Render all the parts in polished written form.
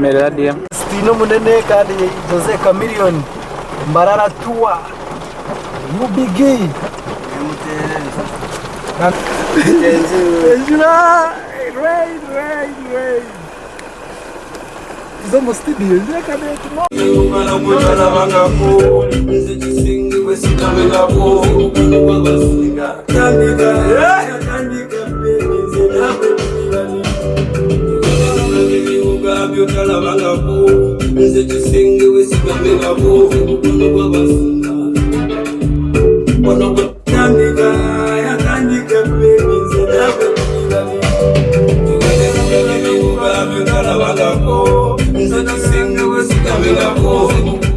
Chameleon dia. Stino munene kandi Jose Chameleon. Mbarara tour. Mubigi. Right. It's almost studio.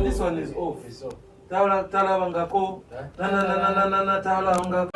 This one is off, so. Talabangako, na talabangako.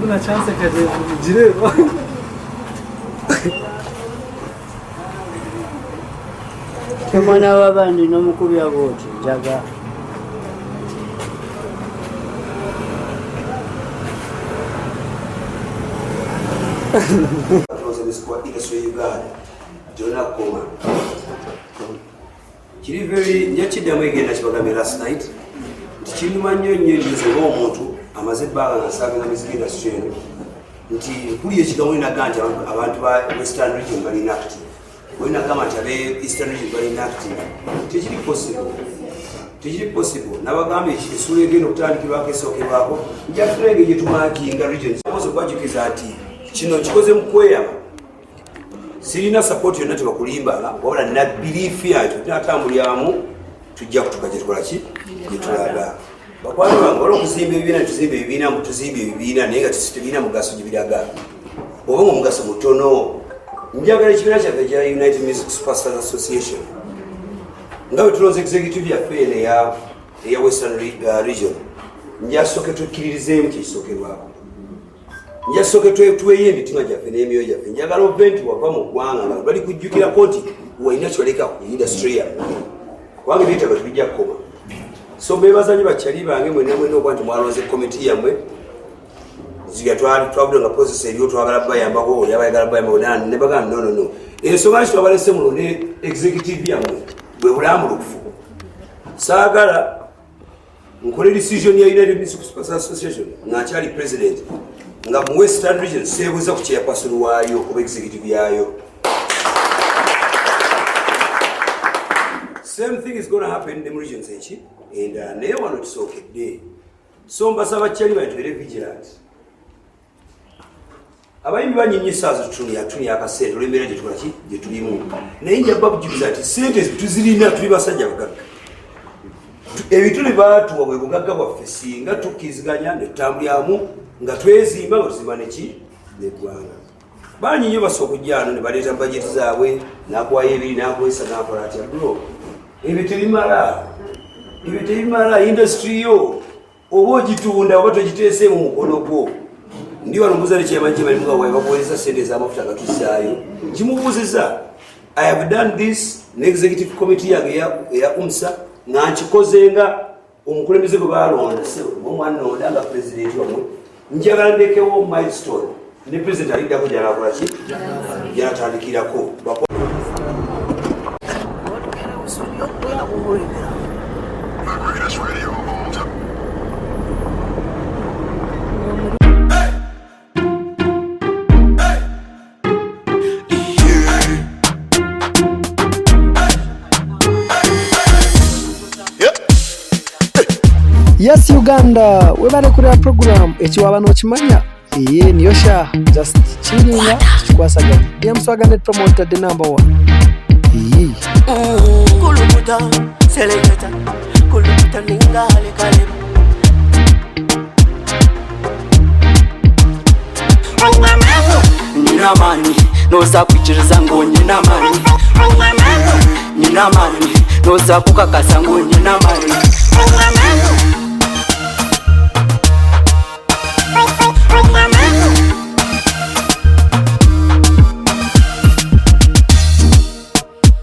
Una chance che gire. Mwana w'abandi n'omukubya bwoti njaga. Kiri very nyakiddamu egenda kibagambe last night. Kinuma nnyo nnyingiza omuntu amaze ebbanga nasanga music industry eno nti mpulira ekigambo inaga nti abantu ba Western region bali inactive. Wenagamba nti abe Eastern region bali inactive. Tekiri possible. Nabagambe esula egenda okutandikirwako esookerwako nja tufuna engeri gye tumakinga regions. Omuze okwajukiza ati kino kikoze mu kweyama. Sirina support yonna tebakulimba wabula na belief yange tunatambulyamu tujja kutuka gye tukola ki gye tulaga. Bakwano bange waliwo okuzimba ebibiina tuzimba ebibiina tuzimba ebibiina naye nga tebiina mugaso gye biraga oba nga omugaso mutono. Njagala ekibiina kyaffe kya United Music Superstars Association nga bwe tulonze executive yaffe eno eya Western region njasooke tukkiririzeemu kyekisookerwako. Njasooke tuweeyo emitima gyaffe n'emyoyo gyaffe. Njagala ove nti wava mu ggwanga nga bali kujjukirako nti walina kyoleka ku industry yammwe kubanga ebyetaago tebijja kukoma. So bebaza bakyali bange mwenna okuba nti mwalonze komiti yammwe ziga twabula nga process eriyo twagala bayambako oli abayagala bayambako ne bagamba no. Ensonga lwaki twabalese mulonde executive yammwe bwe bulambulukufu. Saagala nkole decision ya United Music Superstars Association ng'akyali president nga mu Western region seebuuza ku chairperson waayo oba executive yaayo. Same thing is going to happen in the regions echi and naye wano tusookedde. So mbasaba kyali bayitwere vigilant. Abayimbi banyinyisa atuni akasente olw'embeera gye tukola ki gye tulimu. Naye njaba bujuliza ati sente tuzirina tuli basajja bagagga. Ebituli baatuwa bwe bugagga bwaffe singa tukkiriziganya ne tutambulyamu nga twezimba nga tuzimba neki n'eggwanga. Banyi nnyo basooka okujja wano ne baleeta bajeti zaabwe n'akuwayo ebiri n'akwesa n'akola atya bro. Ebyo tebimala industry yo oba ogitunda oba togiteeseemu mukono gwo. Ndi wano mbuuza nekyemanyi kyebalimu nga wawe bakuweereza ssente ez'amafuta agatuzzaayo. Kimubuuziza I have done this n'executive committee yange eya UMSA nga nkikoze nga omukulembeze gwe baalonda omwanonda nga president wamwe. Njagala ndekewo milestone ne president aliddako gyanakola ki gyanatandikirako. Miss Uganda webale kureba program ekiwaba nokimanya niyo sha just chilling chikwasaganya ya mswagane promoter the number 1 kulukuta selector kulukuta ningale kale nina mani noza kuchiriza ngo nina mani nina mani noza kukakasa ngo nina mani